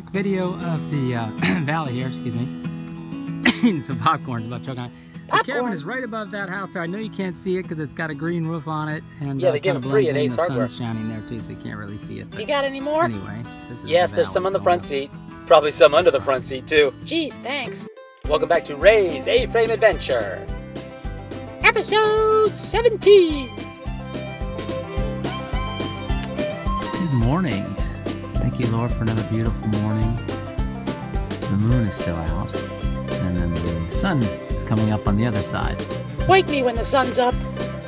quick video of the valley here, excuse me. Eating some popcorn, about choking on it. The cabin is right above that house there. I know you can't see it because it's got a green roof on it. And yeah, they give them free at Ace Hardware. The sun's shining there too, so you can't really see it. You got any more? Anyway, this is yes, there's some on the front seat. Probably some under the front seat too. Jeez, thanks. Welcome back to Ray's A-Frame Adventure. Episode 17. Good morning. Thank you, Lord, for another beautiful morning. The moon is still out, and then the sun is coming up on the other side. Wake me when the sun's up.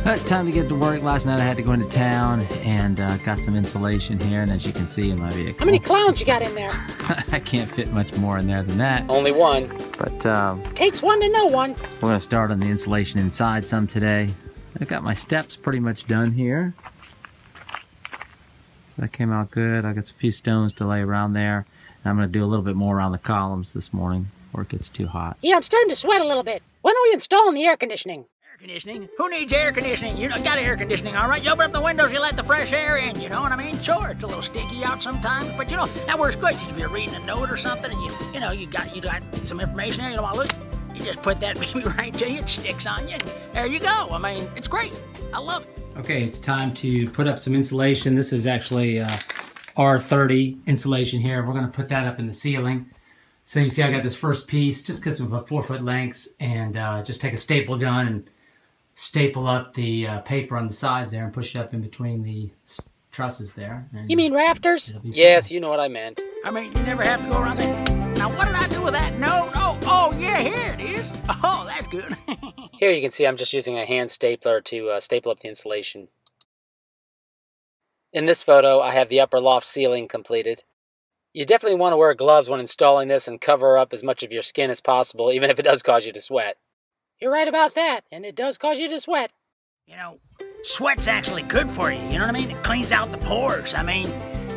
But time to get to work. Last night I had to go into town and got some insulation here, and as you can see in my vehicle. How many clowns you got in there? I can't fit much more in there than that. Only one. But takes one to know one. We're gonna start on the insulation inside some today. I've got my steps pretty much done here. That came out good. I got a few stones to lay around there. And I'm gonna do a little bit more around the columns this morning before it gets too hot. Yeah, I'm starting to sweat a little bit. When are we installing the air conditioning? Air conditioning? Who needs air conditioning? You know, got air conditioning, all right? You open up the windows, you let the fresh air in, you know what I mean? Sure, it's a little sticky out sometimes, but you know, that works good. If you're reading a note or something and you know, you got some information there, you don't want to look, you just put that baby right to you, it sticks on you, and there you go. I mean, it's great. I love it. Okay, it's time to put up some insulation. This is actually R30 insulation here. We're gonna put that up in the ceiling. So you see I got this first piece just because of a 4-foot lengths, and just take a staple gun and staple up the paper on the sides there and push it up in between the trusses there. You mean rafters? Yes, you know what I meant. I mean, you never have to go around there. Now, what did I do with that note? Oh, yeah, here it is. Oh, that's good. Here you can see I'm just using a hand stapler to staple up the insulation. In this photo, I have the upper loft ceiling completed. You definitely want to wear gloves when installing this and cover up as much of your skin as possible, even if it does cause you to sweat. You're right about that, and it does cause you to sweat. You know, sweat's actually good for you, you know what I mean? It cleans out the pores. I mean,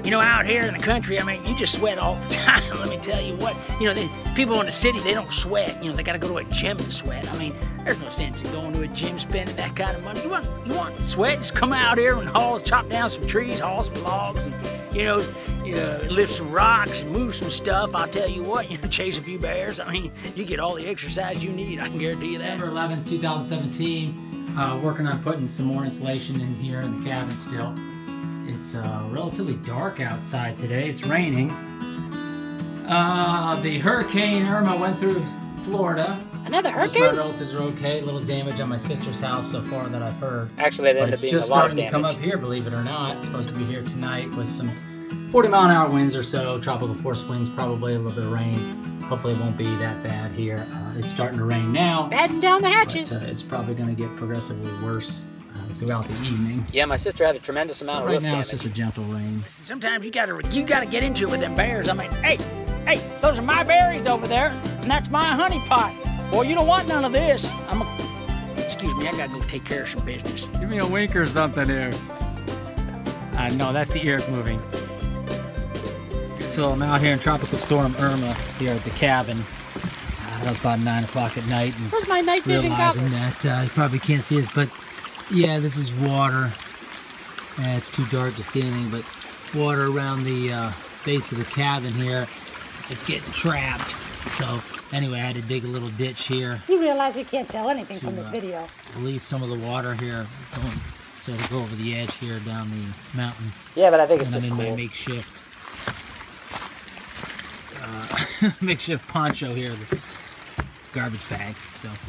you know, out here in the country, I mean, you just sweat all the time. Let me tell you what. You know, people in the city, they don't sweat. You know, they got to go to a gym to sweat. I mean, there's no sense in going to a gym spending that kind of money. You want to sweat? Just come out here and chop down some trees, haul some logs, and, you know, lift some rocks and move some stuff. I'll tell you what, you know, chase a few bears. I mean, you get all the exercise you need. I can guarantee you that. December 11, 2017, working on putting some more insulation in here in the cabin still. It's relatively dark outside today. It's raining. The Hurricane Irma went through Florida. Another hurricane? Most of our relatives are okay. A little damage on my sister's house so far that I've heard. Actually, it ended up being a lot of damage. It's just starting to come up here, believe it or not. It's supposed to be here tonight with some 40-mile-an-hour winds or so, tropical force winds, probably a little bit of rain. Hopefully it won't be that bad here. It's starting to rain now. Batten down the hatches. But, it's probably going to get progressively worse throughout the evening. Yeah, my sister had a tremendous amount of roof damage. Right now, it's just a gentle rain. Sometimes you gotta get into it with them bears. I mean, hey, those are my berries over there, and that's my honey pot. Boy, you don't want none of this. Excuse me, I gotta go take care of some business. Give me a wink or something here. No, that's the ear moving. So I'm out here in Tropical Storm Irma here at the cabin. That was about 9 o'clock at night. And where's my night vision realizing goggles? that you probably can't see this, but yeah, this is water. It's too dark to see anything, but water around the base of the cabin here is getting trapped. So anyway, I had to dig a little ditch here. You realize we can't tell anything from this video. Release some of the water here, so to go over the edge here down the mountain. Yeah, but I think it's just cool. cool. My makeshift poncho here, the garbage bag.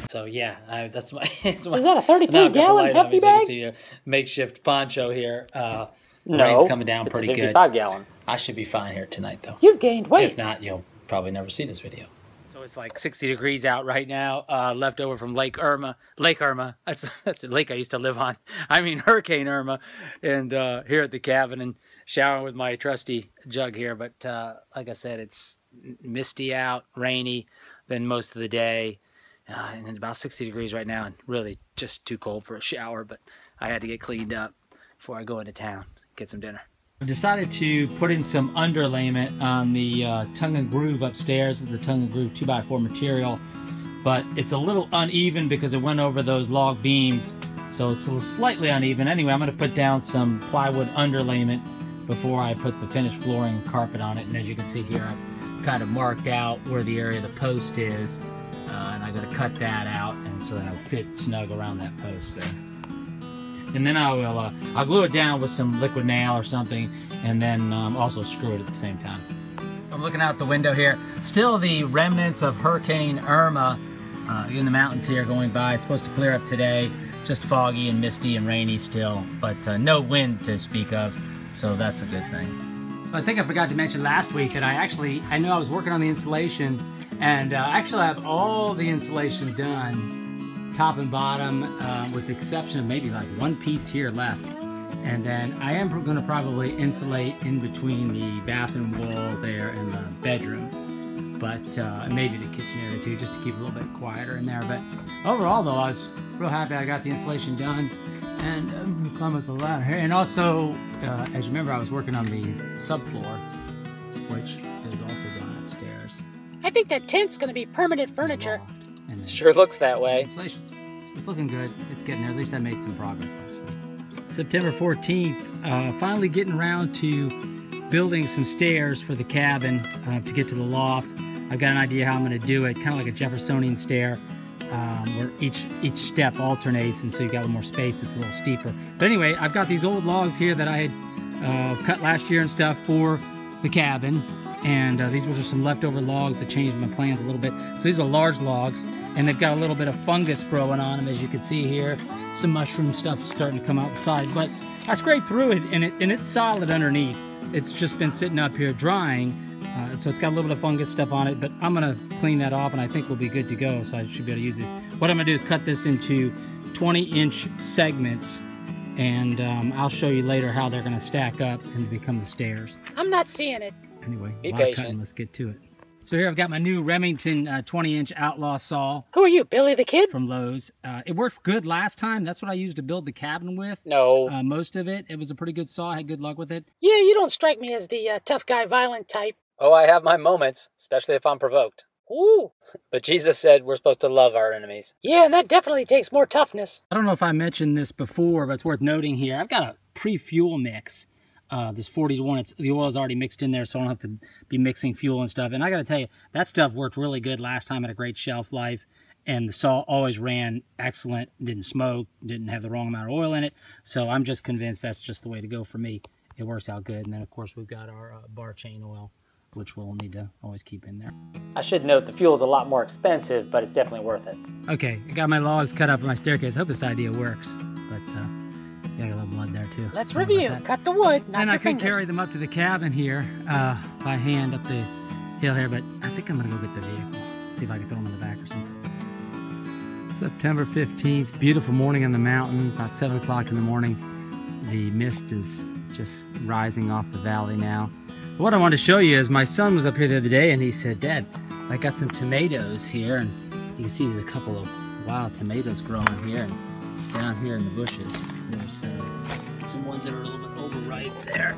So yeah, that's my. Is that a 33-gallon hefty bag? See a makeshift poncho here. No, rain's coming down pretty good. It's a 55-gallon. I should be fine here tonight, though. You've gained weight. If not, you'll probably never see this video. So it's like 60 degrees out right now, left over from Lake Irma. Lake Irma, that's a lake I used to live on. I mean Hurricane Irma. And here at the cabin and showering with my trusty jug here. But like I said, it's misty out, rainy, been most of the day. And about 60 degrees right now, and really just too cold for a shower. But I had to get cleaned up before I go into town, get some dinner. I decided to put in some underlayment on the tongue and groove upstairs. It's the tongue and groove 2x4 material, but it's a little uneven because it went over those log beams, so it's slightly uneven. Anyway, I'm going to put down some plywood underlayment before I put the finished flooring and carpet on it. And as you can see here, I've kind of marked out where the area of the post is, and I got to cut that out, and so that it'll fit snug around that post there. And then I'll glue it down with some liquid nail or something, and then also screw it at the same time. So I'm looking out the window here. Still the remnants of Hurricane Irma in the mountains here going by. It's supposed to clear up today. Just foggy and misty and rainy still, but no wind to speak of, so that's a good thing. So I think I forgot to mention last week that I knew I was working on the insulation, and actually I have all the insulation done, top and bottom, with the exception of maybe like one piece here left. And then I am going to probably insulate in between the bathroom wall there and the bedroom, but maybe the kitchen area too, just to keep it a little bit quieter in there. But overall though, I was real happy I got the insulation done, and I'm gonna climb up the ladder here. And also, as you remember, I was working on the subfloor, which is also done upstairs. I think that tent's gonna be permanent furniture. Sure looks that way. Insulation. It's looking good. It's getting there. At least I made some progress last week. September 14th, finally getting around to building some stairs for the cabin to get to the loft. I've got an idea how I'm going to do it, kind of like a Jeffersonian stair, where each step alternates, and so you got a little more space. It's a little steeper. But anyway, I've got these old logs here that I had cut last year and stuff for the cabin, and these were just some leftover logs that changed my plans a little bit. So these are large logs, and they've got a little bit of fungus growing on them, as you can see here. Some mushroom stuff starting to come out the side, but I scraped through it, and it's solid underneath. It's just been sitting up here drying, so it's got a little bit of fungus stuff on it, but I'm gonna clean that off, and I think we'll be good to go, so I should be able to use this. What I'm gonna do is cut this into 20-inch segments, and I'll show you later how they're gonna stack up and become the stairs. I'm not seeing it. Anyway, be patient. Cutting, let's get to it. So here I've got my new Remington 20-inch Outlaw saw. Who are you, Billy the Kid? From Lowe's. It worked good last time. That's what I used to build the cabin with. No. Most of it. It was a pretty good saw. I had good luck with it. Yeah, you don't strike me as the tough guy, violent type. Oh, I have my moments, especially if I'm provoked. Ooh. But Jesus said we're supposed to love our enemies. Yeah, and that definitely takes more toughness. I don't know if I mentioned this before, but it's worth noting here. I've got a pre-fuel mix. This 40-to-1, the oil is already mixed in there, so I don't have to be mixing fuel and stuff. And I got to tell you, that stuff worked really good last time, had a great shelf life, and the saw always ran excellent, didn't smoke, didn't have the wrong amount of oil in it. So I'm just convinced that's just the way to go for me. It works out good. And then, of course, we've got our bar chain oil, which we'll need to always keep in there. I should note the fuel is a lot more expensive, but it's definitely worth it. Okay, I got my logs cut up for my staircase. I hope this idea works, but yeah, I got a little blood there too. Let's review. Cut the wood, not and your I fingers. can carry them up to the cabin here by hand up the hill here, but I think I'm gonna go get the vehicle. See if I can throw them in the back or something. September 15th, beautiful morning on the mountain, about 7 o'clock in the morning. The mist is just rising off the valley now. But what I wanted to show you is my son was up here the other day and he said, Dad, I got some tomatoes here, and you can see there's a couple of wild tomatoes growing here and down here in the bushes. There's some ones that are a little bit overripe there.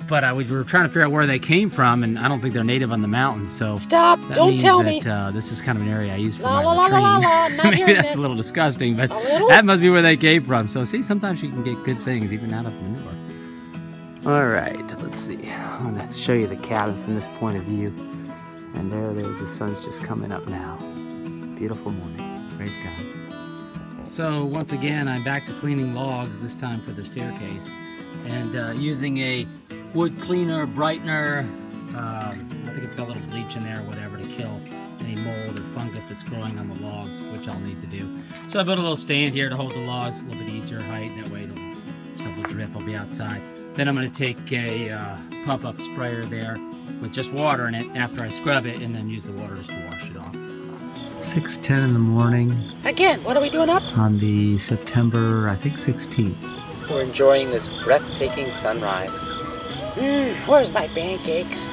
But we were trying to figure out where they came from, and I don't think they're native on the mountains, so stop! Don't tell me. This is kind of an area I use for la, my la, latrine. La, la, la, la. Not Maybe that's this. a little disgusting, but that must be where they came from. So see, sometimes you can get good things even out of manure. All right, let's see. I'm going to show you the cabin from this point of view, and there it is. The sun's just coming up now. Beautiful morning. Praise God. So once again, I'm back to cleaning logs, this time for the staircase, and using a wood cleaner, brightener. I think it's got a little bleach in there or whatever to kill any mold or fungus that's growing on the logs, which I'll need to do. So I built a little stand here to hold the logs, a little bit easier height, that way stuff will drip, I'll be outside. Then I'm going to take a pump-up sprayer there with just water in it after I scrub it, and then use the water just to wash it off. 6:10 in the morning. Again, what are we doing up? On the September, I think 16th. We're enjoying this breathtaking sunrise. Where's my pancakes?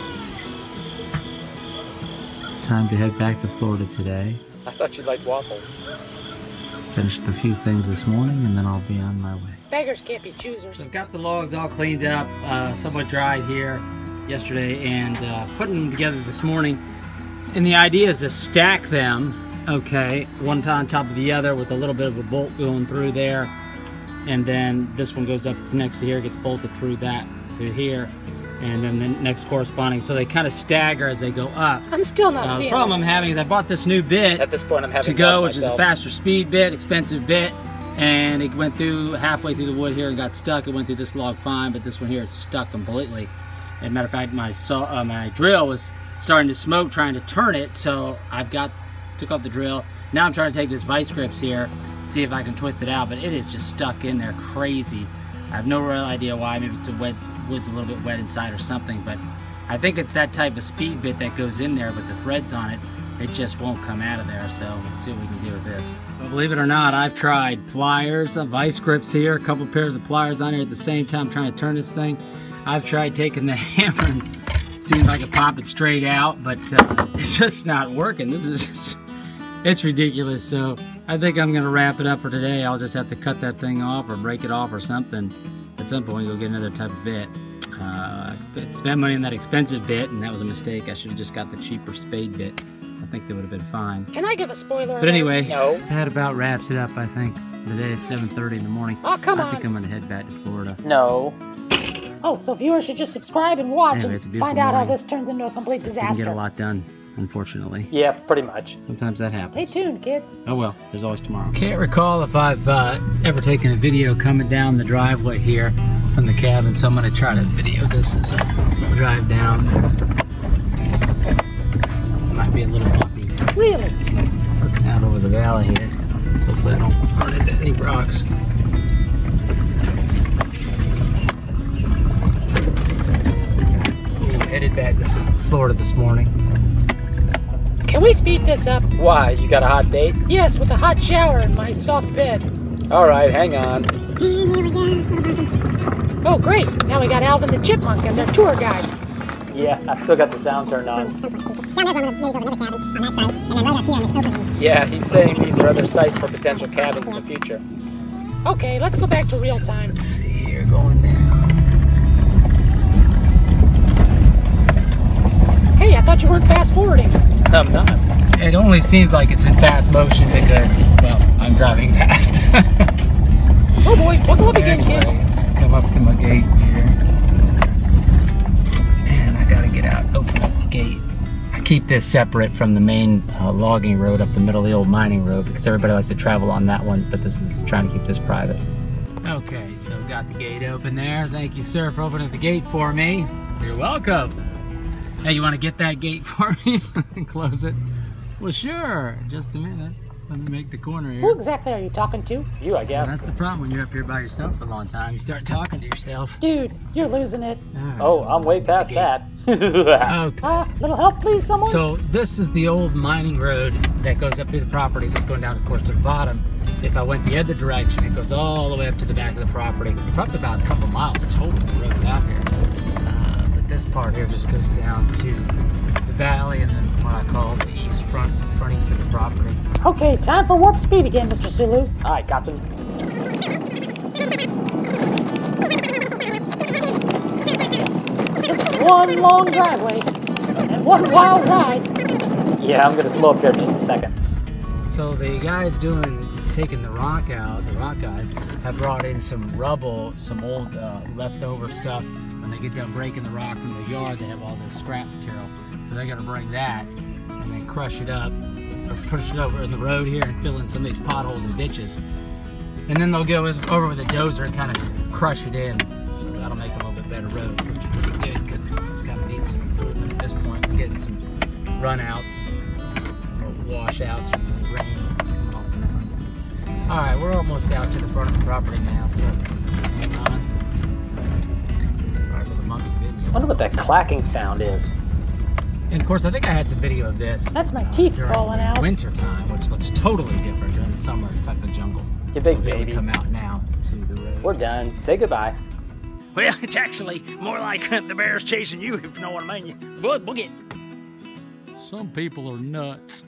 Time to head back to Florida today. I thought you'd like waffles. Finished a few things this morning, and then I'll be on my way. Beggars can't be choosers. So I've got the logs all cleaned up, somewhat dried here yesterday, and putting them together this morning. And the idea is to stack them, okay, one on top of the other with a little bit of a bolt going through there. and then this one goes up next to here, gets bolted through here, and then the next corresponding. So they kind of stagger as they go up. I'm still not seeing The problem this. I'm having is I bought this new bit At this point, I'm having to go, doubts which is a faster speed bit, expensive bit, and it went through halfway through the wood here and got stuck. It went through this log fine, but this one here, it's stuck completely. As a matter of fact, my drill was starting to smoke trying to turn it, so took off the drill. Now I'm trying to take this vice grips here, see if I can twist it out, but it is just stuck in there crazy. I have no real idea why. Maybe it's wood's a little bit wet inside or something, but I think it's that type of speed bit that goes in there with the threads on it. It just won't come out of there, so we'll see what we can do with this. Well, believe it or not, I've tried pliers, vice grips here, a couple pairs of pliers on here at the same time trying to turn this thing. I've tried taking the hammer and seems like it pop it straight out, but it's just not working. This is just, it's ridiculous. So I think I'm gonna wrap it up for today. I'll just have to cut that thing off or break it off or something at some point. Go get another type of bit. Spent money on that expensive bit, and that was a mistake. I should have just got the cheaper spade bit. I think that would have been fine. Can I give a spoiler? But anyway, No. that about wraps it up, I think. Today it's 7:30 in the morning. Oh, come on. I think I'm gonna head back to Florida. No. Oh, so viewers should just subscribe and watch Anyway, it's a and beautiful find out how morning. this turns into a complete Didn't disaster. get a lot done, unfortunately. Yeah, pretty much. Sometimes that happens. Stay tuned, kids. Oh well, there's always tomorrow. Can't recall if I've ever taken a video coming down the driveway here from the cabin, so I'm going to try to video this as I drive down. Might be a little bumpy. Really? Looking out over the valley here, so hopefully I don't run into any rocks. Headed back to Florida this morning. Can we speed this up? Why? You got a hot date? Yes, with a hot shower and my soft bed. All right, hang on. Oh, great. Now we got Alvin the Chipmunk as our tour guide. Yeah, I still got the sound turned on. Yeah, he's saying these are other sites for potential cabins in the future. Okay, let's go back to real time. Let's see here, going down. Hey, I thought you weren't fast forwarding. I'm not. It only seems like it's in fast motion because, well, I'm driving fast. Oh boy, buckle up again, Anyway, kids. come up to my gate here. And I gotta get out, open up the gate. I keep this separate from the main logging road up the middle of the old mining road because everybody likes to travel on that one, but this is trying to keep this private. Okay, so got the gate open there. Thank you, sir, for opening the gate for me. You're welcome. Hey, you want to get that gate for me and close it? Well, sure. Just a minute. Let me make the corner here. Who exactly are you talking to? You, I Well, guess. that's the problem when you're up here by yourself for a long time. You start talking to yourself. Dude, you're losing it. Oh, I'm way past that. Okay. Little help, please, someone? So this is the old mining road that goes up through the property that's going down, of course, to the bottom. If I went the other direction, it goes all the way up to the back of the property. Probably about a couple miles total of the road out here. But this part here just goes down to the valley and then what I call the east front east of the property. Okay, time for warp speed again, Mr. Sulu. Hi, Captain. It's one long driveway and one wild ride. Yeah, I'm gonna slow up here just a second. So the guys taking the rock out, the rock guys, have brought in some rubble, some old leftover stuff. When they get done breaking the rock from the yard, they have all this scrap material. So they're gonna bring that and then crush it up, or push it over in the road here and fill in some of these potholes and ditches. And then they'll go over with a dozer and kind of crush it in. So that'll make a little bit better road, which is pretty good because it's kind of needs some improvement at this point. We're getting some runouts, some washouts from the rain. All right, we're almost out to the front of the property now, so just hang on. Sorry for the monkey video. I wonder what that clacking sound is. And of course, I think I had some video of this. That's my teeth during falling out. winter time, which looks totally different. During the summer, it's like the jungle. You big so they would baby. come out now to the road. We're done. Say goodbye. Well, it's actually more like the bear's chasing you, if you know what I mean. Boogie. Some people are nuts.